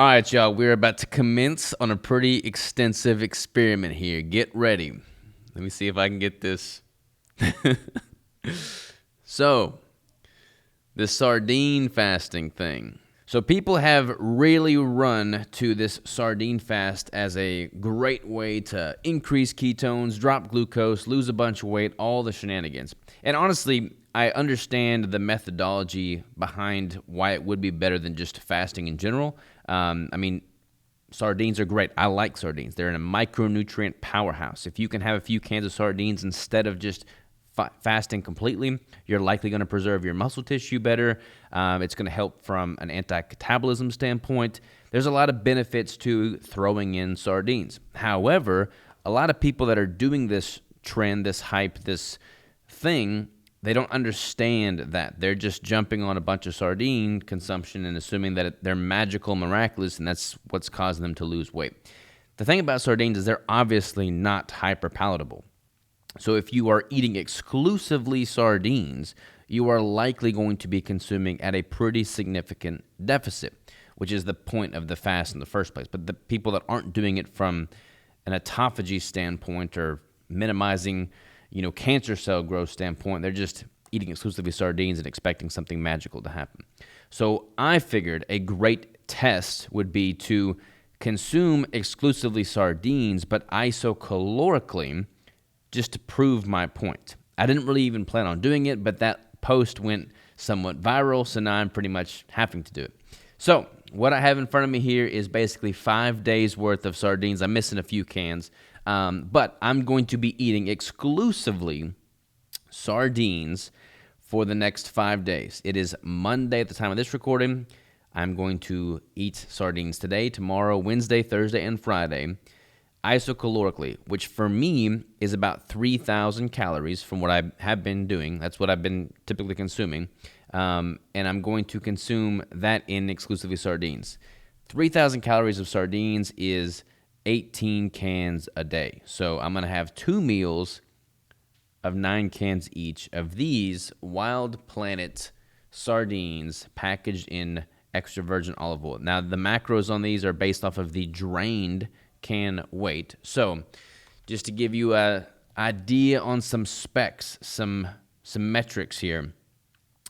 All right, y'all, we're about to commence on a pretty extensive experiment here. Get ready. Let me see if I can get this. So, the sardine fasting thing. So people have really run to this sardine fast as a great way to increase ketones, drop glucose, lose a bunch of weight, all the shenanigans. And honestly, I understand the methodology behind why it would be better than just fasting in general. Sardines are great. I like sardines. They're in a micronutrient powerhouse. If you can have a few cans of sardines instead of just fasting completely, you're likely going to preserve your muscle tissue better. It's going to help from an anti-catabolism standpoint. There's a lot of benefits to throwing in sardines. However, a lot of people that are doing this trend, this hype, this thing, they don't understand that. They're just jumping on a bunch of sardine consumption and assuming that they're magical, miraculous, and that's what's causing them to lose weight. The thing about sardines is they're obviously not hyper palatable. So if you are eating exclusively sardines, you are likely going to be consuming at a pretty significant deficit, which is the point of the fast in the first place. But the people that aren't doing it from an autophagy standpoint or minimizing, cancer cell growth standpoint, they're just eating exclusively sardines and expecting something magical to happen. So I figured a great test would be to consume exclusively sardines, but isocalorically, just to prove my point. I didn't really even plan on doing it, but that post went somewhat viral, so now I'm pretty much having to do it. So what I have in front of me here is basically 5 days worth of sardines. I'm missing a few cans, but I'm going to be eating exclusively sardines for the next 5 days. It is Monday at the time of this recording. I'm going to eat sardines today, tomorrow, Wednesday, Thursday, and Friday, isocalorically, which for me is about 3,000 calories from what I have been doing. That's what I've been typically consuming. And I'm going to consume that in exclusively sardines. 3,000 calories of sardines is 18 cans a day. So I'm going to have 2 meals of 9 cans each of these Wild Planet sardines packaged in extra virgin olive oil. Now, the macros on these are based off of the drained can weight. So just to give you an idea on some specs, some metrics here,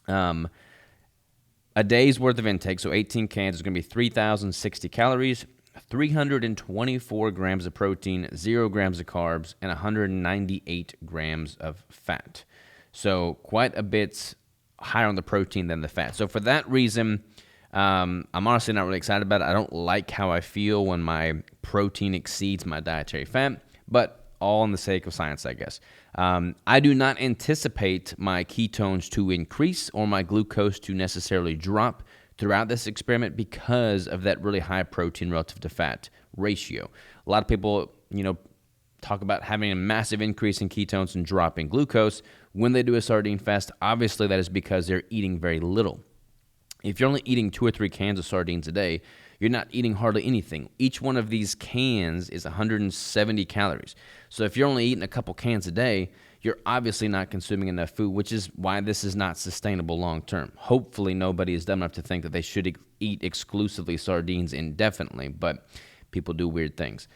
a day's worth of intake, so 18 cans, is going to be 3,060 calories, 324 grams of protein, 0 grams of carbs, and 198 grams of fat. So quite a bit higher on the protein than the fat. So for that reason, I'm honestly not really excited about it. I don't like how I feel when my protein exceeds my dietary fat, but all in the sake of science, I guess. I do not anticipate my ketones to increase or my glucose to necessarily drop throughout this experiment because of that really high protein relative to fat ratio. A lot of people, talk about having a massive increase in ketones and dropping glucose when they do a sardine fast. Obviously, that is because they're eating very little. If you're only eating 2 or 3 cans of sardines a day, you're not eating hardly anything. Each one of these cans is 170 calories. So if you're only eating a couple cans a day, you're obviously not consuming enough food, which is why this is not sustainable long term. Hopefully nobody is dumb enough to think that they should eat exclusively sardines indefinitely, but people do weird things.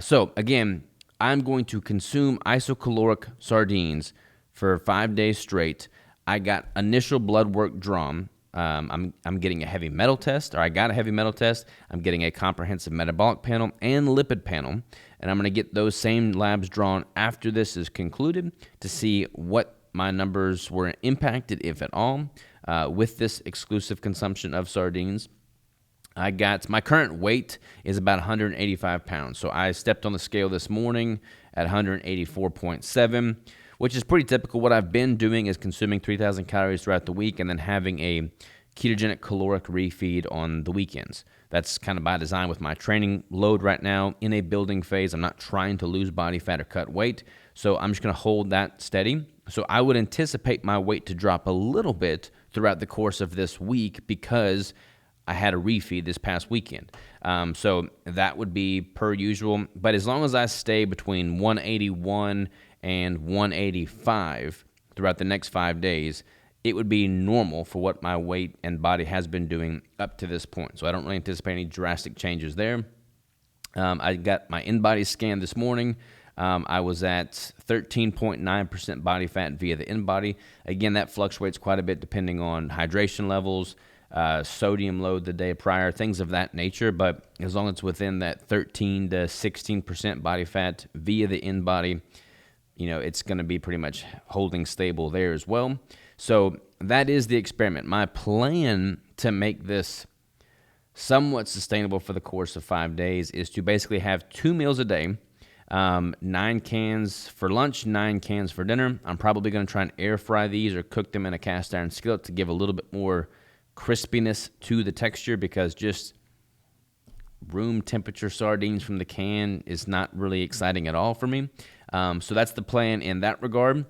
So again, I'm going to consume isocaloric sardines for 5 days straight. I got initial blood work drawn. I'm getting a heavy metal test, or I got a heavy metal test. I'm getting a comprehensive metabolic panel and lipid panel, and I'm going to get those same labs drawn after this is concluded to see what my numbers were impacted, if at all, with this exclusive consumption of sardines. My current weight is about 185 pounds, so I stepped on the scale this morning at 184.7, which is pretty typical. What I've been doing is consuming 3,000 calories throughout the week and then having a ketogenic caloric refeed on the weekends. That's kind of by design with my training load right now in a building phase. I'm not trying to lose body fat or cut weight, so I'm just going to hold that steady. So I would anticipate my weight to drop a little bit throughout the course of this week because I had a refeed this past weekend. So that would be per usual. But as long as I stay between 181 and 185 throughout the next 5 days, it would be normal for what my weight and body has been doing up to this point. So I don't really anticipate any drastic changes there. I got my in-body scan this morning. I was at 13.9% body fat via the in-body. Again, that fluctuates quite a bit depending on hydration levels, sodium load the day prior, things of that nature. But as long as it's within that 13 to 16% body fat via the in-body, it's going to be pretty much holding stable there as well. So that is the experiment. My plan to make this somewhat sustainable for the course of 5 days is to basically have 2 meals a day, 9 cans for lunch, 9 cans for dinner. I'm probably going to try and air fry these or cook them in a cast iron skillet to give a little bit more crispiness to the texture, because just room temperature sardines from the can is not really exciting at all for me. So that's the plan in that regard.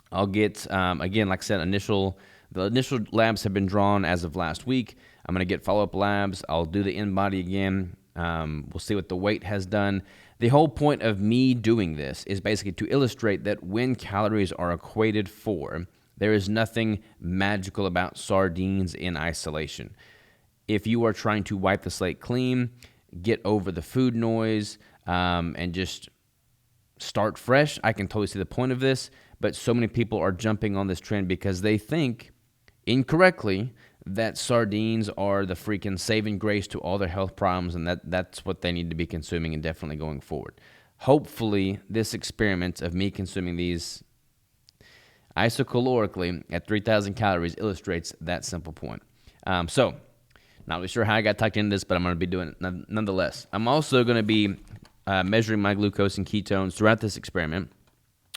I'll get, again, like I said, the initial labs have been drawn as of last week. I'm going to get follow-up labs. I'll do the in-body again. We'll see what the weight has done. The whole point of me doing this is basically to illustrate that when calories are equated for, there is nothing magical about sardines in isolation. If you are trying to wipe the slate clean, get over the food noise, and just start fresh, I can totally see the point of this. But so many people are jumping on this trend because they think, incorrectly, that sardines are the freaking saving grace to all their health problems, and that's what they need to be consuming indefinitely going forward. Hopefully, this experiment of me consuming these isocalorically at 3,000 calories illustrates that simple point. So, not really sure how I got tucked into this, but I'm going to be doing it nonetheless. I'm also going to be measuring my glucose and ketones throughout this experiment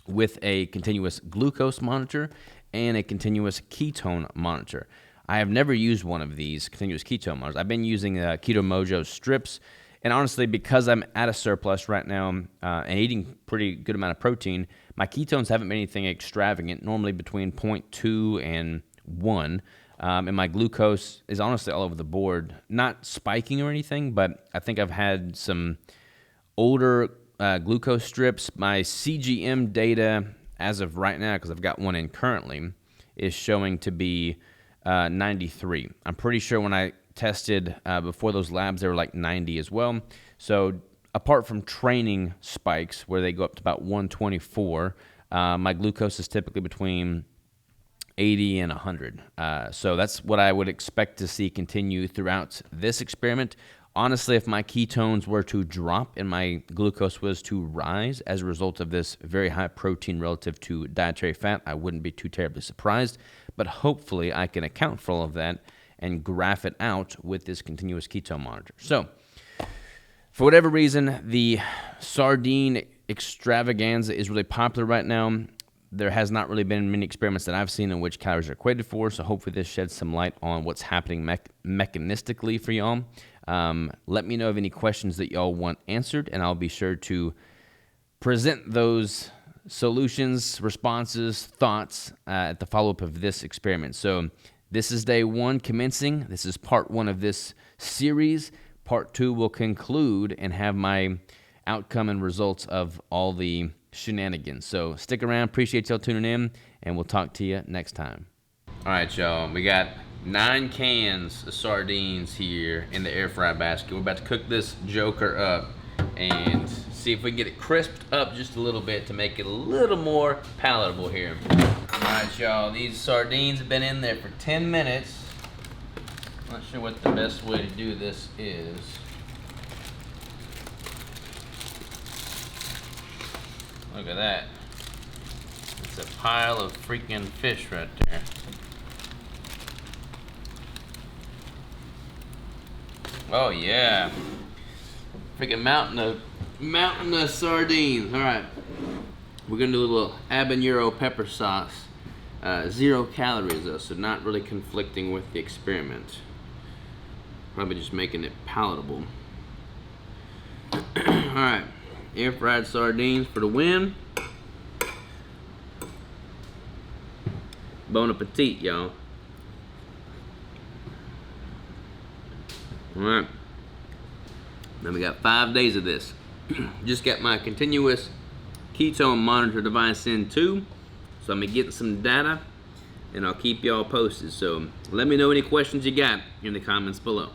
with a continuous glucose monitor and a continuous ketone monitor. I have never used one of these continuous ketone monitors. I've been using Keto Mojo strips, and honestly, because I'm at a surplus right now and eating pretty good amount of protein, my ketones haven't been anything extravagant, normally between 0.2 and 1, and my glucose is honestly all over the board, not spiking or anything, but I think I've had some older glucose strips. My CGM data as of right now, because I've got one in currently, is showing to be 93. I'm pretty sure when I tested before those labs, they were like 90 as well. So apart from training spikes where they go up to about 124, my glucose is typically between 80 and 100. So that's what I would expect to see continue throughout this experiment. Honestly, if my ketones were to drop and my glucose was to rise as a result of this very high protein relative to dietary fat, I wouldn't be too terribly surprised. But hopefully I can account for all of that and graph it out with this continuous ketone monitor. So, for whatever reason, the sardine extravaganza is really popular right now. There has not really been many experiments that I've seen in which calories are equated for, so hopefully this sheds some light on what's happening mechanistically for y'all. Let me know of any questions that y'all want answered, and I'll be sure to present those solutions, responses, thoughts at the follow-up of this experiment. So this is day 1 commencing. This is part 1 of this series. Part 2 will conclude and have my outcome and results of all the shenanigans. So stick around. Appreciate y'all tuning in, and we'll talk to you next time. All right, y'all. We got 9 cans of sardines here in the air fry basket. We're about to cook this joker up and see if we can get it crisped up just a little bit to make it a little more palatable here. All right, y'all. These sardines have been in there for 10 minutes. Not sure what the best way to do this is. Look at that. It's a pile of freaking fish right there. Oh yeah. Freaking mountain of sardines. All right. We're gonna do a little habanero pepper sauce. 0 calories though, so not really conflicting with the experiment. Probably just making it palatable. All right. Air fried sardines for the win. Bon appetit, y'all. All right. Then we got 5 days of this. Just got my continuous ketone monitor device in too, so I'm gonna get some data. and I'll keep y'all posted. So let me know any questions you got in the comments below.